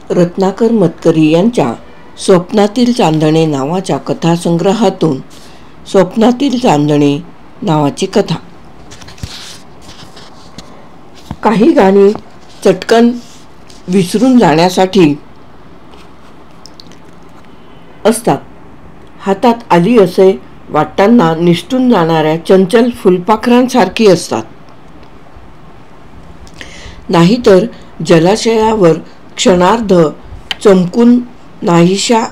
रत्नाकर मतकरी यांच्या स्वप्नातील चांदणे नावाच्या कथासंग्रहातून स्वप्नातील चांदणे नावाची कथा. काही गाणी चटकन विसरून जाण्यासाठी असतात. हातात आली असे वाटताना निसटून जाणाऱ्या चंचल फुलपाखरांसारखी असतात. नाहीतर जलाशयावर क्षणार्ध चमकून नाहीशा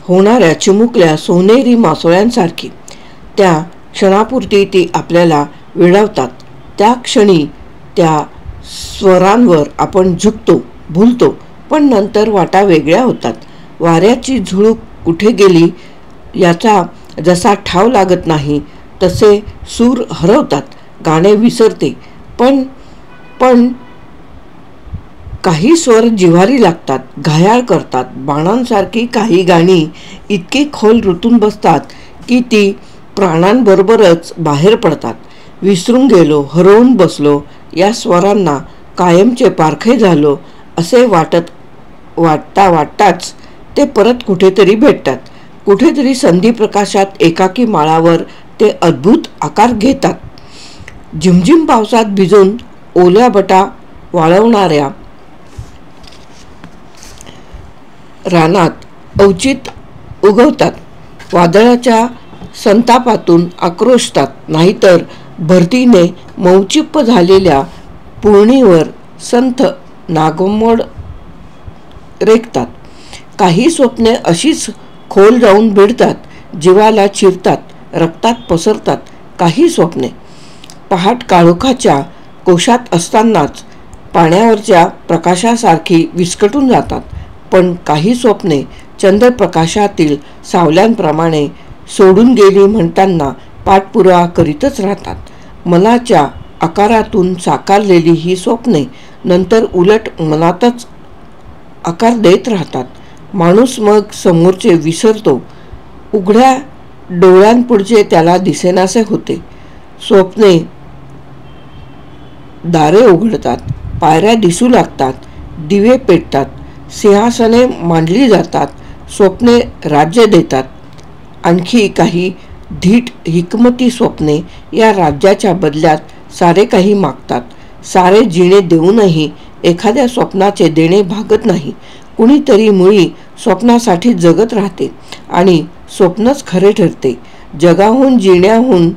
होणाऱ्या चिमुकल्या सोनेरी मासोळ्यांसारखी. त्या क्षणापुरती ती आपल्याला वेडावतात. त्या क्षणी त्या स्वरांवर आपण झुकतो, भुलतो, पण नंतर वाटा वेगळ्या होतात. वाऱ्याची झुळूक कुठे गेली याचा जसा ठाव लागत नाही तसे सूर हरवतात. गाणे विसरते, पण काही स्वर जिव्हारी लागतात, घायाळ करतात. बाणांसारखी काही गाणी इतकी खोल रुतून बसतात की ती प्राणांबरोबरच बाहेर पडतात. विसरून गेलो, हरवून बसलो, या स्वरांना कायमचे पारखे झालो असे वाटताच ते परत कुठेतरी भेटतात. कुठेतरी संधी प्रकाशात एकाकी माळावर ते अद्भुत आकार घेतात. झिमझिम पावसात भिजून ओल्या बटा वाळवणाऱ्या रानात अवचित उगवतात. वादळाच्या संतापातून आक्रोशतात, नाहीतर भरतीने मौचिप्प झालेल्या पुळणीवर संथ नागमोड रेखतात. काही स्वप्ने अशीच खोल जाऊन भिडतात, जीवाला चिरतात, रक्तात पसरतात. काही स्वप्ने पहाट काळोखाच्या कोशात असतानाच पाण्यावरच्या प्रकाशासारखी विस्कटून जातात. पण काही स्वप्ने चंद्रप्रकाशातील सावल्यांप्रमाणे सोडून गेली म्हणताना पाठपुरावा करीतच राहतात. मनाच्या आकारातून साकारलेली ही स्वप्ने नंतर उलट मनातच आकार देत राहतात. माणूस मग समोरचे विसरतो. उघड्या डोळ्यांपुढचे त्याला दिसेनासे होते. स्वप्ने दारे उघडतात, पायऱ्या दिसू लागतात, दिवे पेटतात, सिंहासने मांडली जातात. स्वप्ने राज्य देतात. आणखी काही धीट हिकमती स्वप्ने या राज्याच्या बदल्यात सारे काही मागतात. सारे जिणे देऊनही एखाद्या स्वप्नाचे देणे भागत नाही. कुणीतरी मुळी स्वप्नासाठी जगत राहते आणि स्वप्नच खरे ठरते. जगाहून जिण्याहून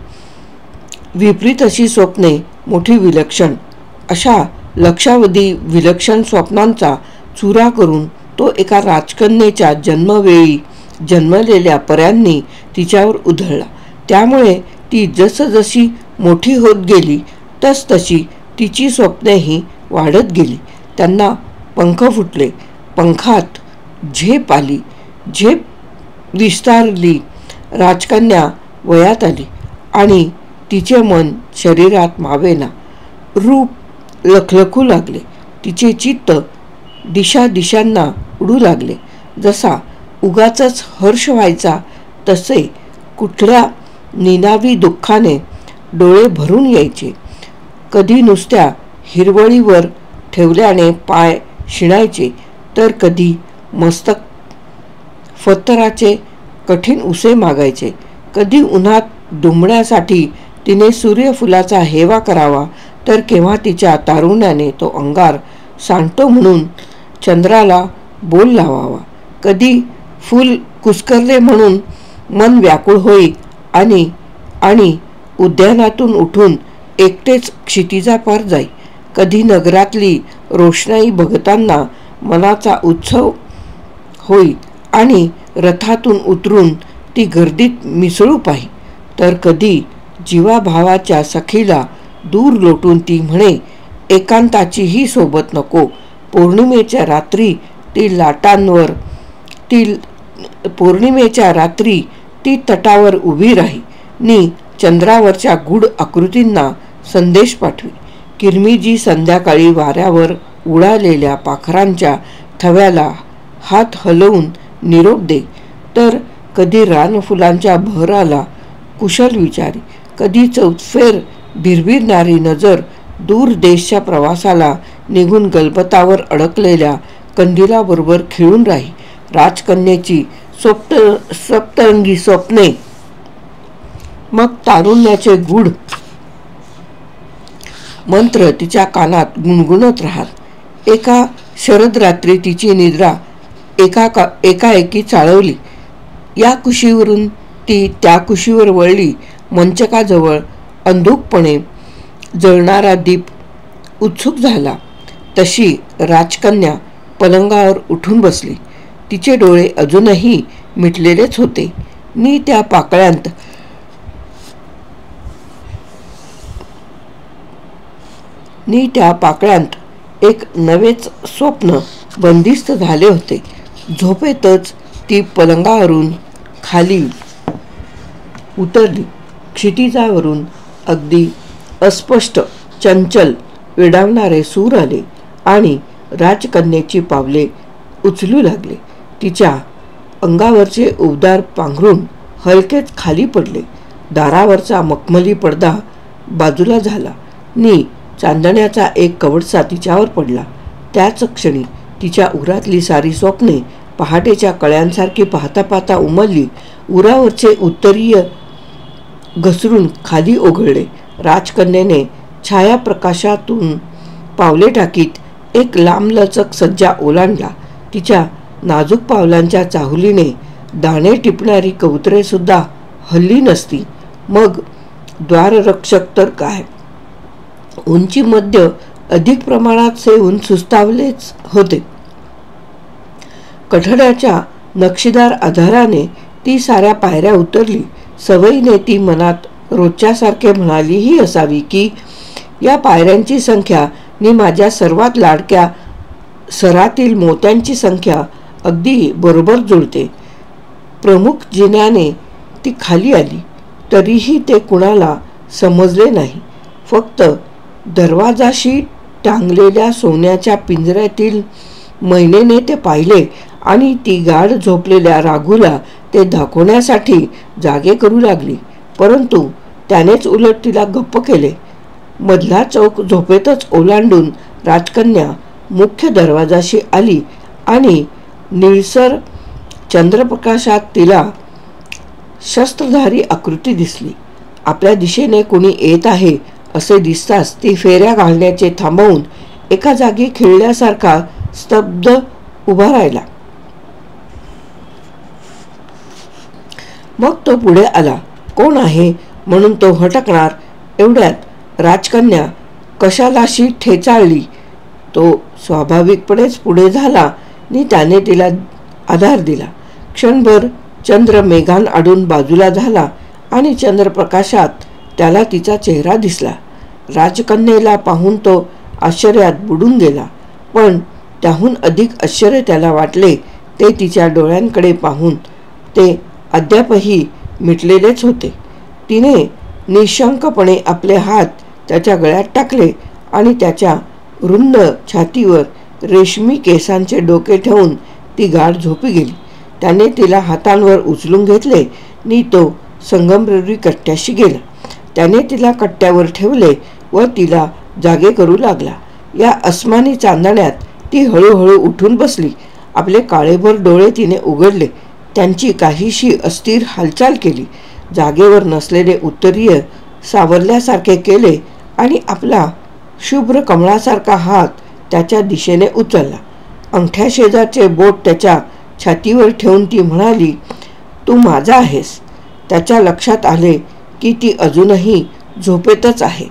विपरीत अशी स्वप्ने मोठी विलक्षण. अशा लक्षावधी विलक्षण स्वप्नांचा चुरा करून तो एका राजकन्येच्या जन्मवेळी जन्मलेल्या पऱ्यांनी तिच्यावर उधळला. त्यामुळे ती जसजशी मोठी होत गेली तसतशी तिची स्वप्नेही वाढत गेली. त्यांना पंख फुटले, पंखात झेप आली, झेप विस्तारली. राजकन्या वयात आली आणि तिचे मन शरीरात मावेना. रूप लखलखू लागले. तिचे चित्त दिशांना उडू लागले. जसा उगाचच हर्ष व्हायचा तसे कुठल्या निनावी दुःखाने डोळे भरून यायचे. कधी नुसत्या हिरवळीवर ठेवल्याने पाय शिणायचे, तर कधी मस्तक फत्तराचे कठीण उसे मागायचे. कधी उन्हात डुंबण्यासाठी तिने सूर्यफुलाचा हेवा करावा, तर केव्हा तिच्या तारुण्याने तो अंगार सांडतो म्हणून चंद्राला बोल लावावा. कधी फूल कुस्करले म्हणून मन व्याकुळ होई आणि उद्यानातून उठून एकटेच क्षितिजापार जाई. कधी नगरातली रोषणाई बघताना मनाचा उत्सव होई आणि रथातून उतरून ती गर्दीत मिसळू पाही. तर कधी जीवाभावाच्या सखीला दूर लोटून ती म्हणे, एकांताचीही सोबत नको. पौर्णिमेच्या रात्री ती तटावर उभी राही नि चंद्रावरच्या गूढ आकृतींना संदेश पाठवी. किरमिजी संध्याकाळी वाऱ्यावर उडालेल्या पाखरांच्या थव्याला हात हलवून निरोप दे. तर कधी रानफुलांच्या बहराला कुशल विचारी. कधी चौफेर भिरभिरणारी नजर दूर देशच्या प्रवासाला निघून गलबतावर अडकलेल्या कंदिलाबरोबर खेळून राही. राजकन्येची सप्तरंगी स्वप्ने मग तारुण्याचे गूढ मंत्र तिच्या कानात गुणगुणत राहत. एका शरद रात्री तिची निद्रा एकाएकी चाळवली. या कुशीवरून ती त्या कुशीवर वळली. मंचकाजवळ अंधुकपणे जळणारा दीप उत्सुक झाला. तशी राजकन्या पलंगावर उठून बसली. तिचे डोळे अजूनही मिटलेलेच होते. नी त्या पाकळ्यांत एक नवेच स्वप्न बंदिस्त झाले होते. झोपेतच ती पलंगावरून खाली उतरली. क्षितिजावरून अगदी अस्पष्ट चंचल वेडावणारे सूर आले आणि राजकन्येची पावले उचलू लागले. तिच्या अंगावरचे उबदार पांघरून हलकेच खाली पडले. दारावरचा मखमली पडदा बाजूला झाला नी चांदण्याचा एक कवडसा तिच्यावर पडला. त्याच क्षणी तिच्या उरातली सारी स्वप्ने पहाटेच्या कळ्यांसारखी पाहता पाहता उमलली. उरावरचे उत्तरीय घसरून खाली ओघळले. राजकन्येने छायाप्रकाशातून पावले टाकीत एक लांबलचक सज्जा ओलांडला. तिच्या नाजूक पावलांच्या चाहुलीने दाणे टिपणारी कबुतरे सुद्धा हल्ली नसती. मग द्वाररक्षक तर काय, उंची मध्य अधिक प्रमाणात सेवून सुस्तावलेच होते. कठड्याच्या नक्षीदार आधाराने ती साऱ्या पायऱ्या उतरली. सवयीने ती मनात रोजच्यासारखे म्हणालीही असावी की या पायऱ्यांची संख्या नी माझ्या सर्वात लाडक्या सरातील मोत्यांची संख्या अगदी बरोबर जुळते. प्रमुख जिन्याने ती खाली आली. तरीही ते कुणाला समजले नाही. फक्त दरवाजाशी टांगलेल्या सोन्याच्या पिंजऱ्यातील मैनेने ते पाहिले आणि ती गाढ झोपलेल्या राघूला ते दाखवण्यासाठी जागे करू लागली. परंतु त्यानेच उलट तिला गप्प केले. मधला चौक झोपेतच ओलांडून राजकन्या मुख्य दरवाजाशी आली आणि निळसर चंद्रप्रकाशात तिला शस्त्रधारी आकृती दिसली. आपल्या दिशेने कोणी येत आहे असे दिसताच ती फेऱ्या घालण्याचे थांबवून एका जागी खिळल्यासारखा स्तब्ध उभा राहिला. मग तो पुढे आला. कोण आहे म्हणून तो हटकणार एवढ्यात राजकन्या कशालाशी ठेचाळली. तो स्वाभाविकपणेच पुढे झाला आणि त्याने तिला आधार दिला. क्षणभर चंद्र मेघांआडून बाजूला झाला आणि चंद्रप्रकाशात त्याला तिचा चेहरा दिसला. राजकन्येला पाहून तो आश्चर्यात बुडून गेला. पण त्याहून अधिक आश्चर्य त्याला वाटले ते तिच्या डोळ्यांकडे पाहून. ते अद्यापही मिटलेलेच होते. तिने निशंकपणे आपले हात त्याच्या गळ्यात टाकले आणि त्याच्या रुंद छातीवर रेशमी केसांचे डोके ठेवून ती गाढ झोपी गेली. त्याने तिला हातांवर उचलून घेतले आणि तो संगमरवरी कट्ट्याशी गेला. त्याने तिला कट्ट्यावर ठेवले व तिला जागे करू लागला. या अस्मानी चांदण्यात ती हळूहळू उठून बसली. आपले काळेभर डोळे तिने उघडले. त्यांची काहीशी अस्थिर हालचाल केली. जागेवर नसलेले उत्तरीय सावरल्यासारखे केले आणि आपला शुभ्र कमळासारखा हात त्याच्या दिशेने उचलला. अंगठ्या शेजारचे बोट त्याच्या छातीवर ठेवून ती म्हणाली, तू माझा आहेस. त्याच्या लक्षात आले की ती अजूनही झोपेतच आहे.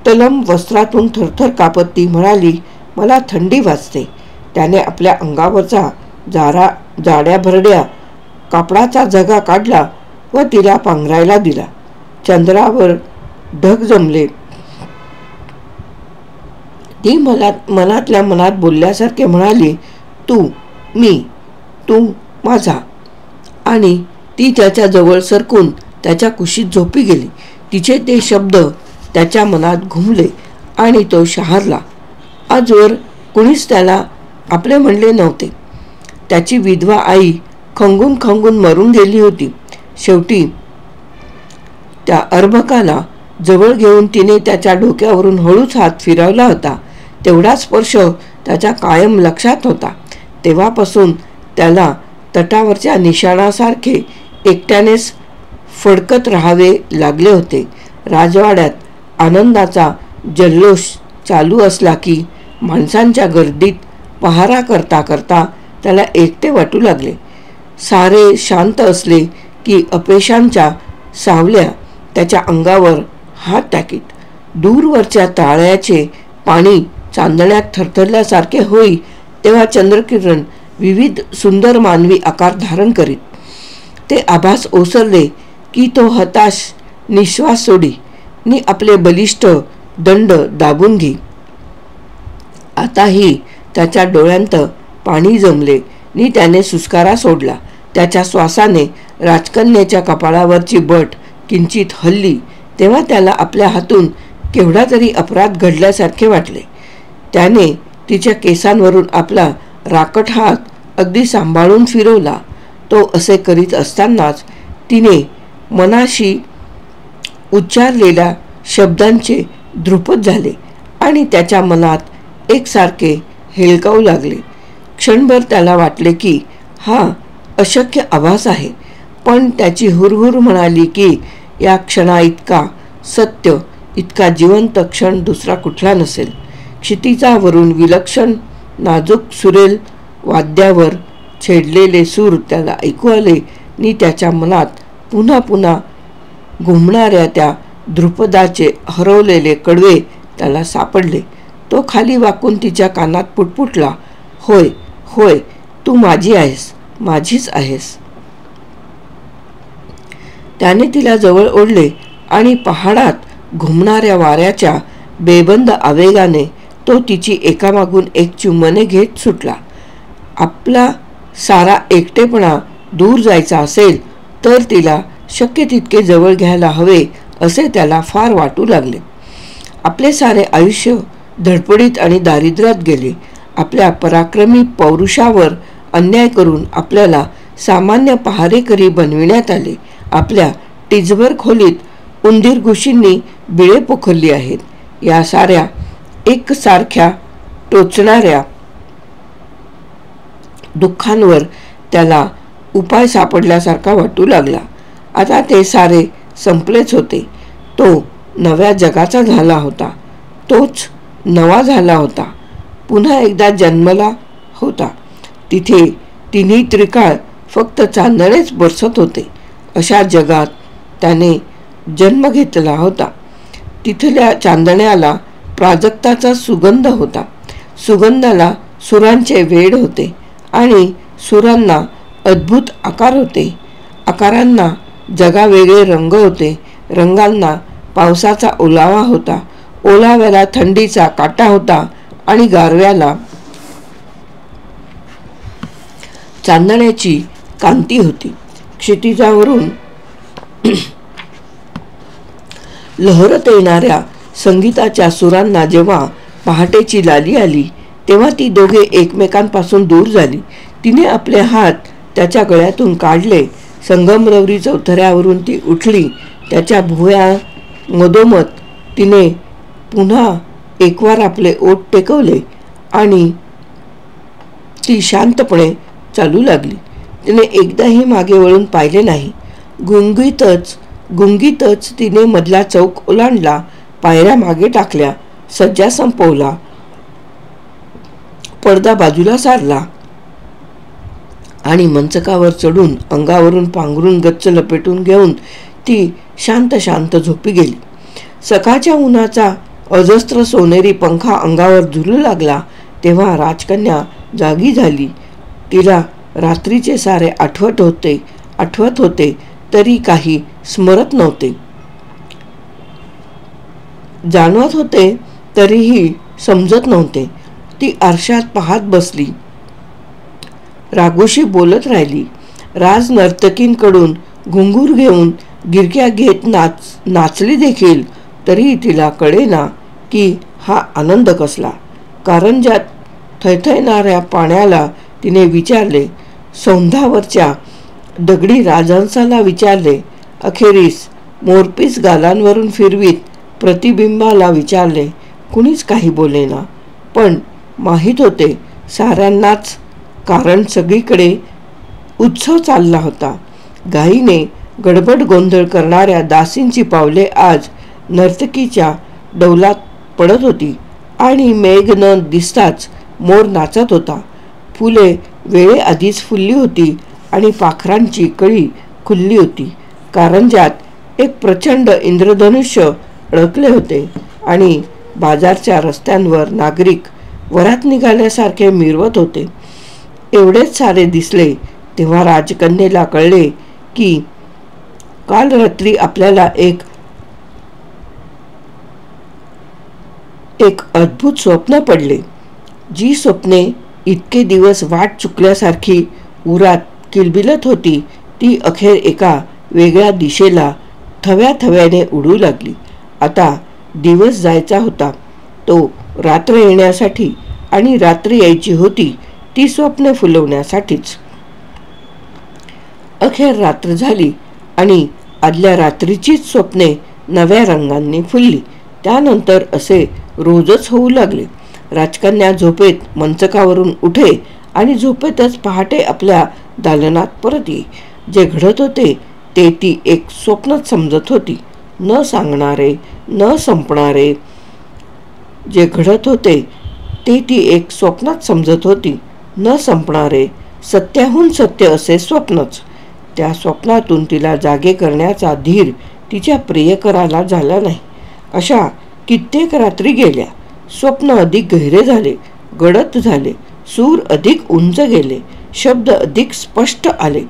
तलम वस्त्रातून थरथर कापत ती म्हणाली, मला थंडी वाजते. त्याने आपल्या अंगावरचा जाड्या भरड्या कापडाचा झगा काढला व तिला पांघरायला दिला. चंद्रावर ढग जमले. ती मनातल्या मनात बोलल्यासारखे म्हणाली, तू मी, तू माझा. आणि ती त्याच्या जवळ सरकून त्याच्या कुशीत झोपी गेली. तिचे ते शब्द त्याच्या मनात घुमले आणि तो शहारला. आजवर कुणीच त्याला आपले म्हणले नव्हते. त्याची विधवा आई खंगून खंगून मरून गेली होती. शेवटी त्या अर्भकाला जवळ घेऊन तिने त्याच्या डोक्यावरून हळूच हात फिरवला होता. तेवढा स्पर्श त्याच्या कायम लक्षात होता. तेव्हापासून त्याला तटावरच्या निशाणासारखे एकट्यानेच फडकत राहावे लागले होते. राजवाड्यात आनंदाचा जल्लोष चालू असला की माणसांच्या गर्दीत पहारा करता करता त्याला एकटे वाटू लागले. सारे शांत असले की अपयशांच्या सावल्या त्याच्या अंगावर हात टाकीत. दूरवरच्या तळ्याचे पाणी चांदण्यात थरथरल्यासारखे होई तेव्हा चंद्रकिरण विविध सुंदर मानवी आकार धारण करीत. ते आभास ओसरले की तो हताश निश्वास सोडी नि आपले बलिष्ठ दंड दाबून घे. आताही त्याच्या डोळ्यांत पाणी जमले नि त्याने सुस्कारा सोडला. त्याच्या श्वासाने राजकन्येच्या कपाळावरची बट किंचित हल्ली तेव्हा त्याला आपल्या हातून केवढा तरी अपराध घडल्यासारखे वाटले. त्याने तिच्या केसांवरून आपला राकट हात अगदी सांभाळून फिरवला. तो असे करीत असतानाच तिने मनाशी उच्चारलेल्या शब्दांचे ध्रुपद झाले आणि त्याच्या मनात एकसारखे हेलकावू लागले. क्षणभर त्याला वाटले की हा अशक्य आभास आहे, पण त्याची हुरहुर म्हणाली की या क्षणा इतका सत्य, इतका जिवंत क्षण दुसरा कुठला नसेल. क्षितिजावरून विलक्षण नाजूक सुरेल वाद्यावर छेडलेले सूर त्याला ऐकू आले नि त्याच्या मनात पुन्हा पुन्हा घुमणाऱ्या त्या ध्रुपदाचे हरवलेले कडवे त्याला सापडले. तो खाली वाकून तिच्या कानात पुटपुटला, होय होय, तू माझी आहेस, माझीच आहेस. त्याने तिला जवळ ओढले आणि पहाडात घुमणाऱ्या वाऱ्याच्या बेबंद आवेगाने तो तिची एकामागून एक चुंबने घेत सुटला. आपला सारा एकटेपणा दूर जायचा असेल तर तिला शक्य तितके जवळ घ्यायला हवे असे त्याला फार वाटू लागले. आपले सारे आयुष्य धडपडीत आणि दारिद्र्यात गेले. आपल्या पराक्रमी पौरुषावर अन्याय करून आपल्याला सामान्य पहारेकरी बनविण्यात आले. आपल्या टिचभर खोलीत उंदीर घुशींनी बिळे पोखरली आहेत. या साऱ्या एकसारख्या टोचणाऱ्या दुःखांवर त्याला उपाय सापडल्यासारखा वाटू लागला. आता ते सारे संपलेच होते. तो नव्या जगाचा झाला होता. तोच नवा झाला होता. पुन्हा एकदा जन्मला होता. तिथे तिन्ही त्रिकाळ फक्त चांदणेच बरसत होते. अशा जगात त्याने जन्म घेतला होता. तिथल्या चांदण्याला प्राजक्ताचा सुगंध होता. सुगंधाला सुरांचे वेड होते आणि सुरांना अद्भुत आकार होते. आकारांना जगावेगळे रंग होते. रंगांना पावसाचा ओलावा होता. ओलाव्याला थंडीचा काटा होता आणि गारव्याला चांदण्याची कांती होती. क्षितिजावरून लहरत येणाऱ्या संगीताच्या सुरांना जेव्हा पहाटेची लाली आली तेव्हा ती दोघे एकमेकांपासून दूर झाली. तिने आपले हात त्याच्या गळ्यातून काढले. संगमरवरी चौथऱ्यावरून ती उठली. त्याच्या भुवया मधोमध तिने पुन्हा एकवार आपले ओठ टेकवले आणि ती शांतपणे चालू लागली. तिने एकदाही मागे वळून पाहिले नाही. गुंगीतच तिने मधला चौक ओलांडला. पायऱ्या मागे टाकल्या. सज्जा संपवला. पडदा बाजूला सारला आणि मंचकावर चढून अंगावरून पांघरून गच्च लपेटून घेऊन ती शांत शांत झोपी गेली. सकाळच्या उन्हाचा अजस्त्र सोनेरी पंखा अंगावर झुलू लागला तेव्हा राजकन्या जागी झाली. तिला रात्रीचे सारे आठवत होते तरी काही स्मरत नव्हते. जाणवत होते तरीही समजत नव्हते. ती आरशात पाहत बसली. राघोशी बोलत राहिली. राज नर्तकींकडून घुंगूर घेऊन गिरक्या घेत नाचली देखील तरी तिला कळेना की हा आनंद कसला. कारंजात थैथैणाऱ्या पाण्याला तिने विचारले. सौंधावरच्या दगडी राजहंसाला विचारले. अखेरीस मोरपीस गालांवरून फिरवीत प्रतिबिंबाला विचारले. कुणीच काही बोलेना. पण माहीत होते साऱ्यांनाच कारण सगळीकडे उत्सव चालला होता. घाईने गडबड गोंधळ करणाऱ्या दासींची पावले आज नर्तकीच्या डौलात पडत होती आणि मेघ न दिसताच मोर नाचत होता. फुले वेळेआधीच फुलली होती आणि पाखरांची कळी खुलली होती. कारंज्यात एक प्रचंड इंद्रधनुष्य अडकले होते आणि बाजारच्या रस्त्यांवर नागरिक वरात निघाल्यासारखे मिरवत होते. एवढेच सारे दिसले तेव्हा राजकन्येला कळले की काल रात्री आपल्याला एक अद्भुत स्वप्न पडले. जी स्वप्ने इतके दिवस वाट चुकल्यासारखी उरात किलबिलत होती ती अखेर एका वेगळ्या दिशेला थव्याथव्याने उडू लागली. आता दिवस जायचा होता तो रात्र येण्यासाठी आणि रात्र यायची होती ती स्वप्ने फुलवण्यासाठीच. अखेर रात्र झाली आणि आदल्या रात्रीचीच स्वप्ने नव्या रंगांनी फुलली. त्यानंतर असे रोजच होऊ लागले. राजकन्या झोपेत मंचकावरून उठे आणि झोपेतच पहाटे आपल्या दालनात परत येई. जे घडत होते ते ती एक स्वप्नच समजत होती, न सांगणारे न संपणारे. जे घडत होते ते ती एक स्वप्नच समजत होती, न संपणारे, सत्याहून सत्य असे स्वप्नच. त्या स्वप्नातून तिला जागे करण्याचा धीर तिच्या प्रियकराला झाला नाही. अशा कित्येक रात्री गेल्या. स्वप्न अधिक गहिरे झाले, गडद झाले, सूर अधिक उंच गेले, शब्द अधिक स्पष्ट आले,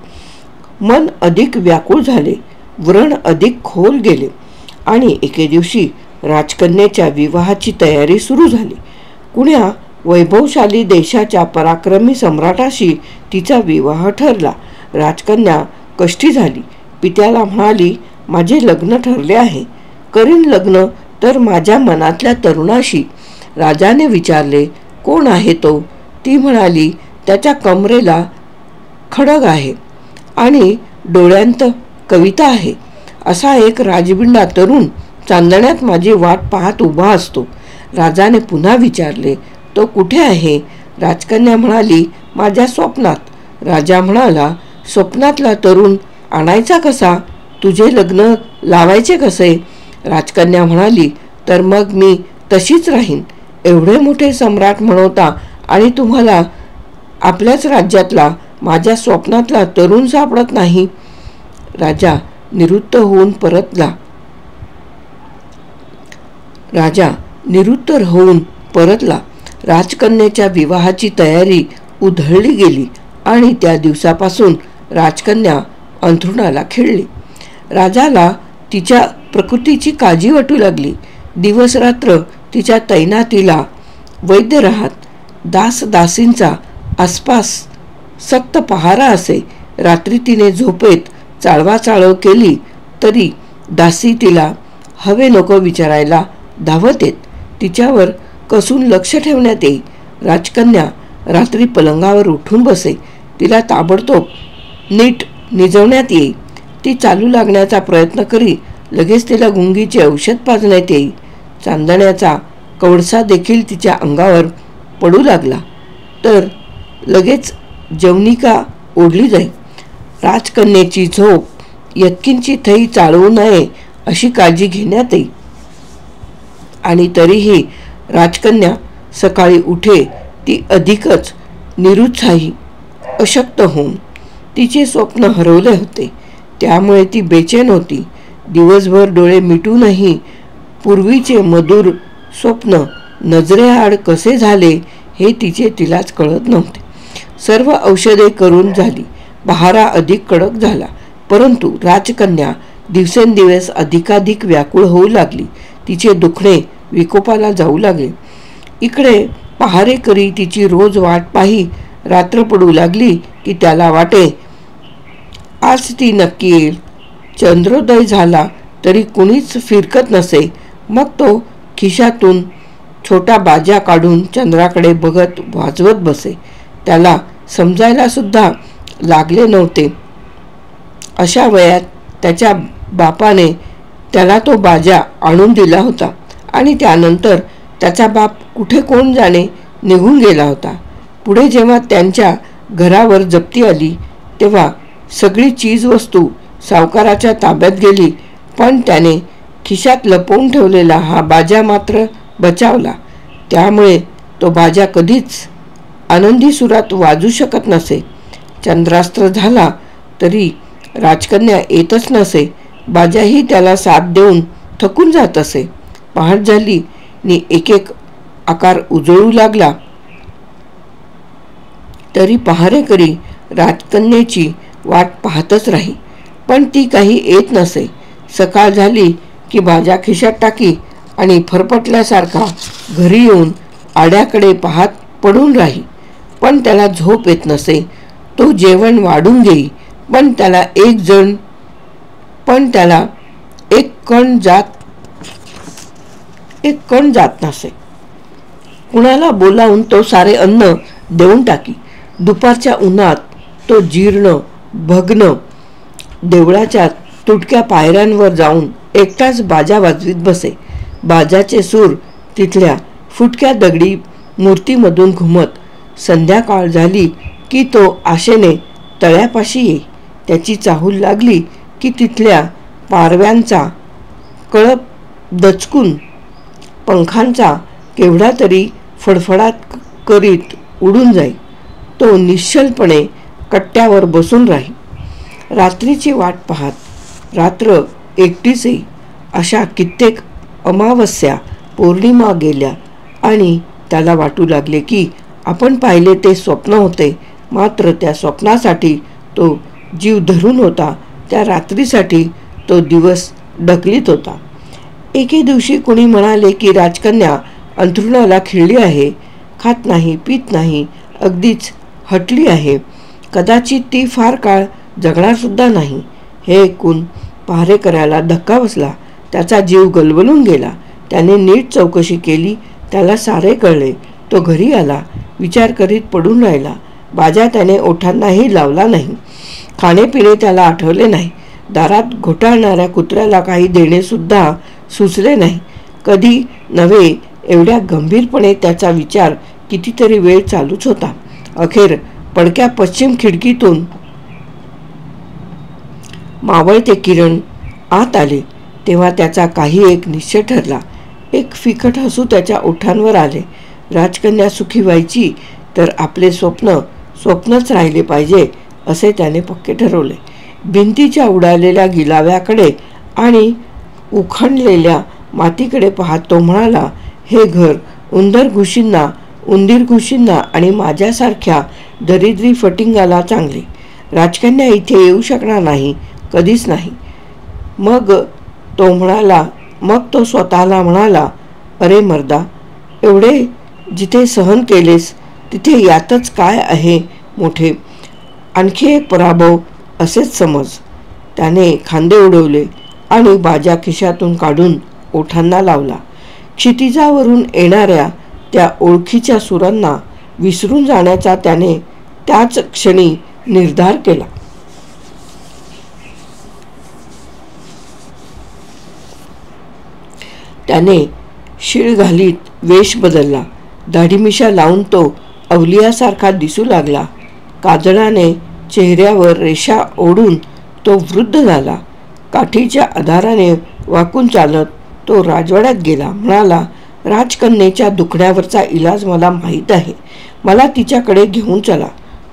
मन अधिक व्याकुळ झाले, व्रण अधिक खोल गेले आणि एके दिवशी राजकन्येच्या विवाहाची तयारी सुरू झाली. कुण्या वैभवशाली देशाच्या पराक्रमी सम्राटाशी तिचा विवाह ठरला. राजकन्या कष्टी झाली. पित्याला म्हणाली, माझे लग्न ठरले आहे, करीन लग्न तर माझ्या मनातल्या तरुणाशी. राजाने विचारले, कोण आहे तो? ती म्हणाली, त्याच्या कमरेला खडग आहे आणि डोळ्यांत कविता आहे. असा एक राजबिंडा तरुण चांदण्यात माझी वाट पाहत उभा असतो. राजाने पुन्हा विचारले, तो कुठे आहे? राजकन्या म्हणाली, माझ्या स्वप्नात. राजा म्हणाला, स्वप्नातला तरुण आणायचा कसा? तुझे लग्न लावायचे कसे? राजकन्या म्हणाली, तर मग मी तशीच राहीन. एवढे मोठे सम्राट म्हणवता आणि तुम्हाला आपल्याच राज्यातला माझ्या स्वप्नातला तरुण सापडत नाही. राजा निवृत्त होऊन परतला. राजकन्येच्या विवाहाची तयारी उधळली गेली आणि त्या दिवसापासून राजकन्या अंथरुणाला खिळली. राजाला तिच्या प्रकृतीची काळजी वाटू लागली. दिवस रात्र तिच्या तैनातीला वैद्य राहत. दास-दासींचा आसपास सक्त पहारा असे. रात्री तिने झोपेत चाळवाचाळव केली तरी दासी तिला हवे नको विचारायला धावत येत. तिच्यावर कसून लक्ष ठेवण्यात येई. राजकन्या रात्री पलंगावर उठून बसे. तिला ताबडतोब नीट निजवण्यात येई. ती चालू लागण्याचा प्रयत्न करी. लगेच तिला गुंगीचे औषध पाजण्यात येई. चांदण्याचा कवडसा देखील तिच्या अंगावर पडू लागला तर लगेच जवनिका ओढली जाई. राजकन्येची झोप यत्किंचितही चाळवू नये अशी काळजी घेण्यात येई. आणि तरीही राजकन्या सकाळी उठे ती अधिकच निरुत्साही, अशक्त होऊन. तिचे स्वप्न हरवले होते त्यामुळे ती बेचैन होती. दिवसभर डोळे मिटूनही पूर्वीचे मधुर स्वप्न नजरेआड कसे झाले हे तिलाच कळत नव्हते. सर्व औषधे करून झाली. पहारा अधिक कडक झाला, परंतु राजकन्या दिवसेंदिवस अधिकाधिक व्याकुळ होऊ लागली. तिचे दुखणे विकोपाला जाऊ लागले. इकडे पहारेकरी तिची रोज वाट पाही. रात्र पडू लागली की त्याला वाटे, आज ती नक्की येईल. चंद्रोदय झाला तरी कुणीच फिरकत नसे. मग तो खिशातून छोटा बाजा काढून चंद्राकडे बघत वाजवत बसे. त्याला समजायला सुद्धा लागले नव्हते. अशा वयात त्याच्या बापाने त्याला तो बाजा आणून दिला होता आणि त्यानंतर त्याचा बाप कुठे कोण जाणे निघून गेला होता. पुढे जेव्हा त्यांच्या घरावर जप्ती आली तेव्हा सगळी चीजवस्तू सावकाराच्या ताब्यात गेली, पण त्याने खिशात लपवून ठेवलेला हा बाजा मात्र बचावला. त्यामुळे तो बाजा कधीच आनंदी सुरात वाजू शकत नसे. चंद्रास्त्र झाला तरी राजकन्या येतच नसे. बाजाही त्याला साथ देऊन थकून जात असे. पहाट झाली नि एक एक आकार उजळू लागला तरी पहारेकरी राजकन्येची वाट पाहतच राही, पण ती काही येत नसे. सकाळ झाली की बाजा खिशात टाकी आणि फरफटल्यासारखा घरी येऊन आड्याकडे पाहत पडून राही, पण त्याला झोप येत नसे. तो जेवण वाढून घेई, पण त्याला एक कण जात नसे. कुणाला बोलावून तो सारे अन्न देऊन टाकी. दुपारच्या उन्हात तो जीर्ण भग्न देवळाच्या तुटक्या पायऱ्यांवर जाऊन एकटाच बाजा वाजवीत बसे. बाजाचे सूर तिथल्या फुटक्या दगडी मूर्तीमधून घुमत संध्याकाळ झाली की तो आशेने तळ्यापाशी येई. त्याची चाहूल लागली की तिथल्या पारव्यांचा कळप दचकून पंखांचा केवढा तरी फडफडाट करीत उडून जाई. तो निश्चलपणे कट्ट्यावर बसून राही. रात्रीची वाट पाहत रात्र एकटीच येई. अशा कित्येक अमावस्या पौर्णिमा गेल्या आणि त्याला वाटू लागले की आपण पाहिले ते स्वप्न होते. मात्र त्या स्वप्नासाठी तो जीव धरून होता, त्या रात्रीसाठी तो दिवस ढकलीत होता. एके दिवशी कोणी म्हणाले की राजकन्या अंथरुणाला खिळली आहे, खात नाही, पीत नाही, अगदीच हटली आहे. कदाचित ती फार काळ जगणार सुद्धा नाही. हे ऐकून पहारेकऱ्याला धक्का बसला. त्याचा जीव गलबलून गेला. त्याने नीट चौकशी केली. त्याला सारे कळले. तो घरी आला. विचार करीत पडून राहिला. बाजा त्याने ओठांनाही लावला नाही. खाणेपिणे त्याला आठवले नाही. दारात घोटाळणाऱ्या कुत्र्याला काही देणे सुद्धा सुचले नाही. कधी नव्हे एवढ्या गंभीरपणे त्याचा विचार कितीतरी वेळ चालूच होता. अखेर पडक्या पश्चिम खिडकीतून मावळते किरण आत आले तेव्हा त्याचा काही एक निश्चय ठरला. एक फिकट हसू त्याच्या ओठांवर आले. राजकन्या सुखी व्हायची तर आपले स्वप्नच राहिले पाहिजे असे त्याने पक्के ठरवले. भिंतीच्या उडालेल्या गिलाव्याकडे आणि उखणलेल्या मातीकडे पाहत तो म्हणाला, हे घर उंदीर घुशींना आणि माझ्यासारख्या दरिद्री फटिंगाला चांगले. राजकन्या इथे येऊ शकणार नाही, कधीच नाही. मग तो स्वतःला म्हणाला, अरे मर्दा, एवढे जिथे सहन केलेस तिथे यातच काय आहे मोठे. आणखी एक पराभव असेच समज. त्याने खांदे उडवले आणि बाजा खिशातून काढून ओठांना लावला. क्षितिजावरून येणाऱ्या त्या ओळखीच्या सुरांना विसरून जाण्याचा त्याने त्याच क्षणी निर्धार केला. त्याने शीळ घालीत वेश बदलला. दाढीमिशा लावून तो अवलियासारखा दिसू लागला. काजळाने चेहऱ्यावर रेषा ओढून तो वृद्ध झाला. काठीच्या आधाराने वाकून चालत तो राजवाड्यात गेला. म्हणाला, राजकन्येच्या दुखण्यावरचा इलाज मला माहीत आहे. मला तिच्याकडे घेऊन चला.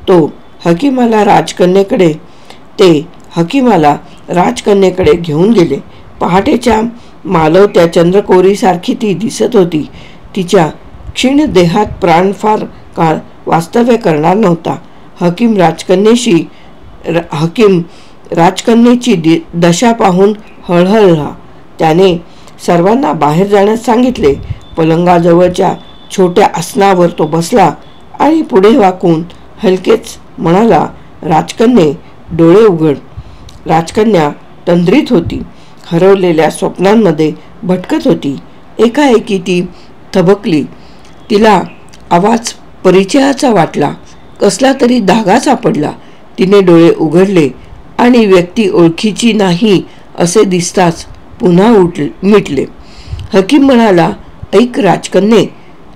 तो हकीमाला राजकन्येकडे घेऊन गेले. पहाटेच्या मालवत्या चंद्रकोरीसारखी ती दिसत होती. तिच्या क्षीण देहात प्राण फार काळ वास्तव्य करणार नव्हता. हकीम राजकन्येची दशा पाहून हळहळला. त्याने सर्वांना बाहेर जाण्यास सांगितले. पलंगाजवळच्या छोट्या आसनावर तो बसला आणि पुढे वाकून हलकेच म्हणाला, राजकन्ये, डोळे उघड. राजकन्या तंद्रीत होती. हरवलेल्या स्वप्नांमध्ये भटकत होती. एकाएकी ती थबकली. तिला आवाज परिचयाचा वाटला. कसला तरी धागा सापडला. तिने डोळे उघडले आणि व्यक्ती ओळखीची नाही असे दिसताच पुन्हा मिटले. हकीम म्हणाला, ऐक राजकन्ये,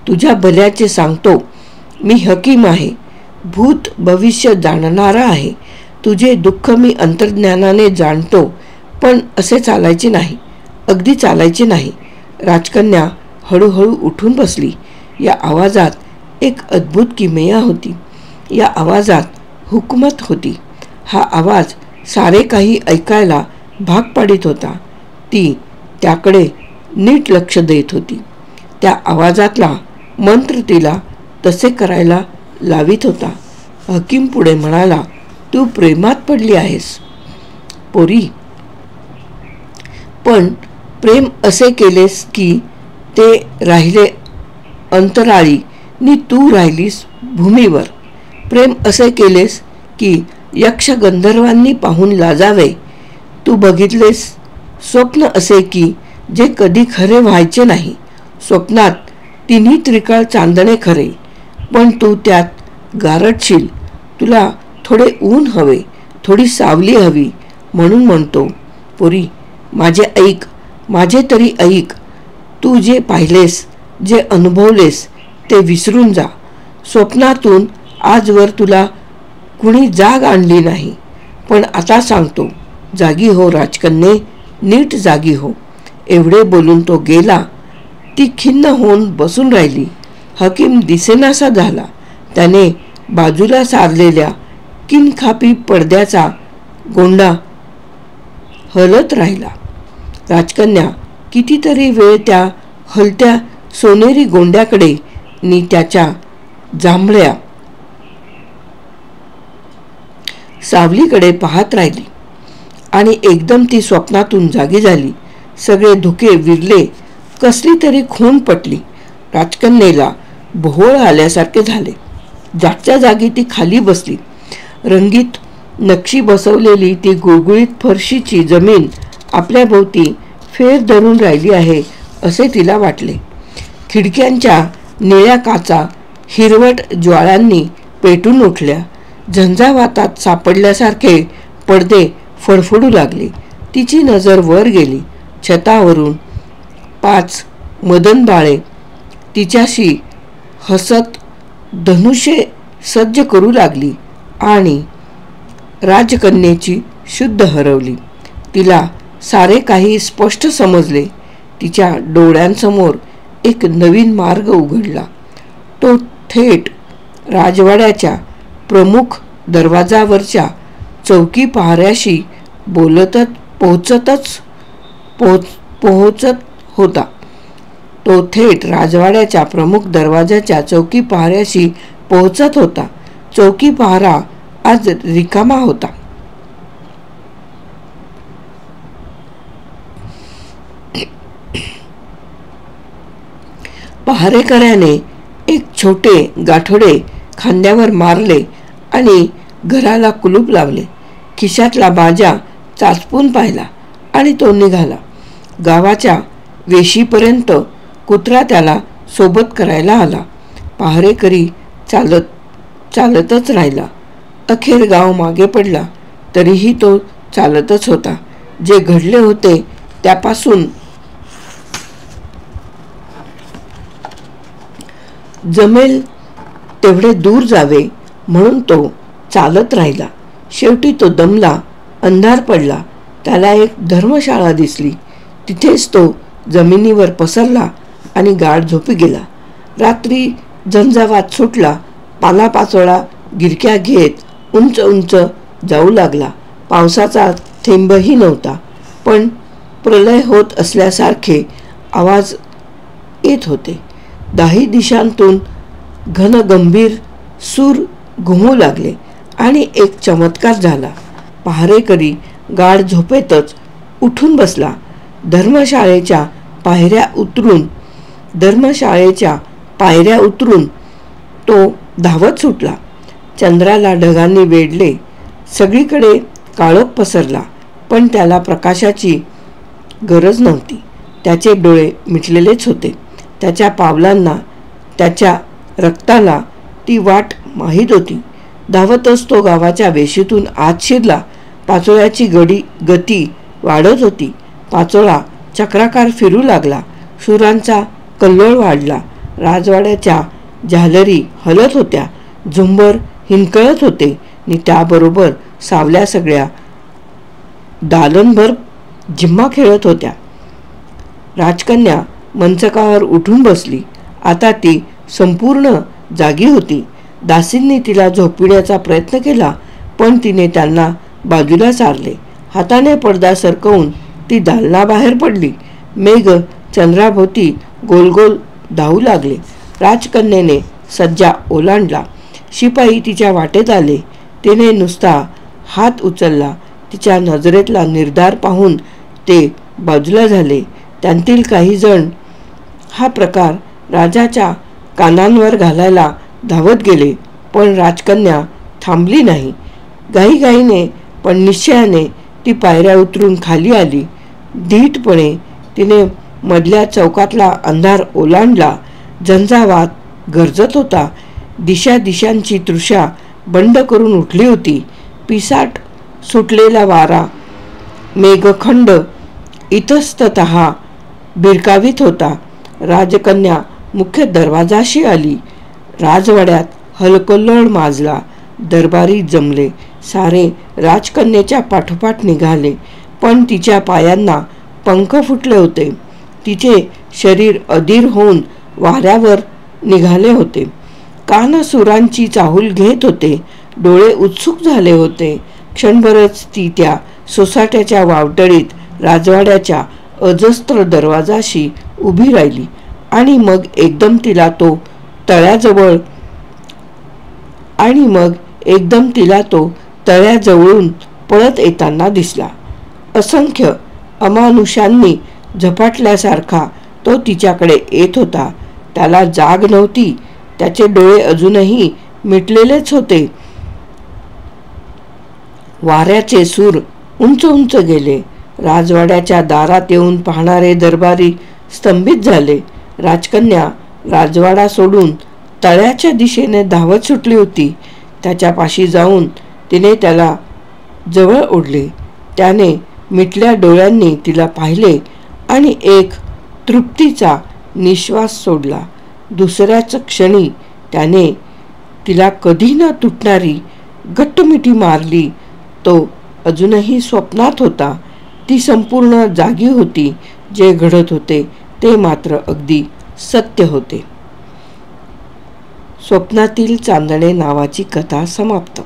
तुझ्या भल्याचे सांगतो. मी हकीम आहे. भूत भविष्य जाणणारा आहे. तुझे दुःख मी अंतर्ज्ञानाने जाणतो, पण असे चालायचे नाही, अगदी चालायचे नाही. राजकन्या हळूहळू उठून बसली. या आवाजात एक अद्भुत किमया होती. या आवाजात हुकमत होती. हा आवाज सारे काही ऐकायला भाग पाडित होता. ती त्याकडे नीट लक्ष देत होती. त्या आवाजातला मंत्र तिला तसे करायला लावित होता. हकीम पुढे म्हणाला, तू प्रेमात पडली आहेस पोरी, पण प्रेम असे केलेस की ते राहिले अंतराळी नि तू राहिलीस भूमीवर. प्रेम असे केलेस की यक्ष गंधर्वांनी पाहून लाजावे. तू बघितलेस स्वप्न असे की जे कधी खरे व्हायचे नाही. स्वप्नात तिन्ही त्रिकाळ चांदणे खरे, पण तू त्यात गारटशील. तुला थोडे ऊन हवे, थोडी सावली हवी. म्हणून म्हणतो पोरी, माझे ऐक, माझे तरी ऐक. तू जे पाहिलेस, जे अनुभवलेस ते विसरून जा. स्वप्नातून आजवर तुला कुणी जाग आणली नाही, पण आता सांगतो, जागी हो राजकन्ये, नीट जागी हो. एवढे बोलून तो गेला. ती खिन्न होऊन बसून राहिली. हकीम दिसेनासा झाला. त्याने बाजूला सारलेल्या किनखापी पडद्याचा गोंडा हलत राहिला. राजकन्या कितीतरी वेळ त्या हलत्या सोनेरी गोंड्याकडे नि त्याच्या जांभळ्या सावलीकडे पाहत राहिली आणि एकदम ती स्वप्नातून जागी झाली. सगळे धुके विरले, कसली तरी खून पटली. राजकन्येला भोवळ आल्यासारखे झाले. जागच्या जागी ती खाली बसली. रंगीत नक्षी बसवलेली ती गुळगुळीत फरशीची जमीन आपल्या भोवती फेर धरून राहिली आहे असे तिला वाटले. खिडक्यांच्या निळ्या काचा हिरवट ज्वाळांनी पेटून उठल्या. झंझावातात सापडल्यासारखे पडदे फडफडू लागले. तिची नजर वर गेली. छतावरून 5 मदन बाळे तिच्याशी हसत धनुष्ये सज्ज करू लागली आणि राजकन्येची शुद्ध हरवली. तिला सारे काही स्पष्ट समजले. तिच्या डोळ्यांसमोर एक नवीन मार्ग उघडला. तो थेट राजवाड्याच्या प्रमुख दरवाजावरच्या चौकी पहाऱ्याशी पोहोचत होता. तो थेट राजवाड्याच्या प्रमुख दरवाजाच्या चौकी पहाऱ्याशी पोहोचत होता. चौकी पहारा आज रिकामा होता. पहारेकऱ्याने एक छोटे गाठोडे खांद्यावर मारले आणि घराला कुलूप लावले. खिशातला बाजा चाचपून पाहिला आणि तो निघाला. गावाच्या वेशीपर्यंत कुत्रा त्याला सोबत करायला आला. पहारेकरी चालतच राहिला. अखेर गाव मागे पडला. तरीही तो चालतच होता. जे घडले होते त्यापासून जमेल तेवढे दूर जावे म्हणून तो चालत राहिला. शेवटी तो दमला. अंधार पडला. त्याला एक धर्मशाळा दिसली. तिथेच तो जमिनीवर पसरला आणि गाढ झोपी गेला. रात्री झंझावात सुटला. पालापाचोळा गिरक्या घेत उंच उंच जाऊ लागला. पावसाचा थेंबही नव्हता, पण प्रलय होत असल्यासारखे आवाज येत होते. 10 दिशांतून घनगंभीर सूर घुमू लागले आणि एक चमत्कार झाला. पहारेकरी गाढ झोपेतच उठून बसला. धर्मशाळेच्या पायऱ्या उतरून तो धावत सुटला. चंद्राला ढगांनी वेढले. सगळीकडे काळोख पसरला, पण त्याला प्रकाशाची गरज नव्हती. त्याचे डोळे मिटलेलेच होते. त्याच्या पावलांना, त्याच्या रक्ताला ती वाट माहीत होती. धावतच तो गावाच्या वेशीतून आत शिरला. पाचोळ्याची गती वाढत होती. पाचोळा चक्राकार फिरू लागला. सुरांचा कल्लोळ वाढला. राजवाड्याच्या झालरी हलत होत्या. झुंबर हिंकळत होते आणि त्याबरोबर सावल्या सगळ्या दालनभर जिम्मा खेळत होत्या. राजकन्या मंचकावर उठून बसली. आता ती संपूर्ण जागी होती. दासींनी तिला झोपविण्याचा प्रयत्न केला, पण तिने त्यांना बाजूला सारले. हाताने पडदा सरकवून ती दालनाबाहेर पडली. मेघ चंद्राभोवती गोलगोल धावू लागले. राजकन्येने सज्जा ओलांडला. शिपाई तिच्या वाटेत आले. तिने नुसता हात उचलला. तिच्या नजरेतला निर्धार पाहून ते बाजूला झाले. त्यांतील काही जण हा प्रकार राजाच्या कानांवर घालायला धावत गेले, पण राजकन्या थांबली नाही. घाईघाईने पण निश्चयाने ती पायऱ्या उतरून खाली आली. धीटपणे तिने मधल्या चौकातला अंधार ओलांडला. झंझावात गरजत होता. दिशांची तृषा बंड करून उठली होती. पिसाट सुटलेला वारा मेघखंड इतस्ततः भिरकावीत होता. राजकन्या मुख्य दरवाजाशी आली. राजवाड्यात हलकल्लोळ माजला. दरबारी जमले. सारे राजकन्येच्या पाठोपाठ निघाले, पण तिच्या पायांना पंख फुटले होते. तिचे शरीर अधीर होऊन वाऱ्यावर निघाले होते. कान सुरांची चाहूल घेत होते. डोळे उत्सुक झाले होते. क्षणभरच ती त्या सोसाट्याच्या वावटळीत राजवाड्याच्या अजस्त्र दरवाजाशी उभी राहिली आणि मग एकदम तिला तो तळ्याजवळून पळत येताना दिसला. असंख्य अमानुषांनी झपाटल्यासारखा तो तिच्याकडे येत होता. त्याला जाग नव्हती. त्याचे डोळे अजूनही मिटलेलेच होते. वाऱ्याचे सूर उंच उंच गेले. राजवाड्याच्या दारात येऊन पाहणारे दरबारी स्तंभित झाले. राजकन्या राजवाडा सोडून तळ्याच्या दिशेने धावत सुटली होती. त्याच्यापाशी जाऊन तिने त्याला जवळ ओढले. त्याने मिटल्या डोळ्यांनी तिला पाहिले आणि एक तृप्तीचा निश्वास सोडला. दुसऱ्याच क्षणी त्याने तिला कधी न तुटणारी घट्ट मिठी मारली. तो अजूनही स्वप्नात होता. ती संपूर्ण जागी होती. जे घडत होते ते मात्र अगदी सत्य होते. स्वप्नातील चांदणे नावाची कथा समाप्त.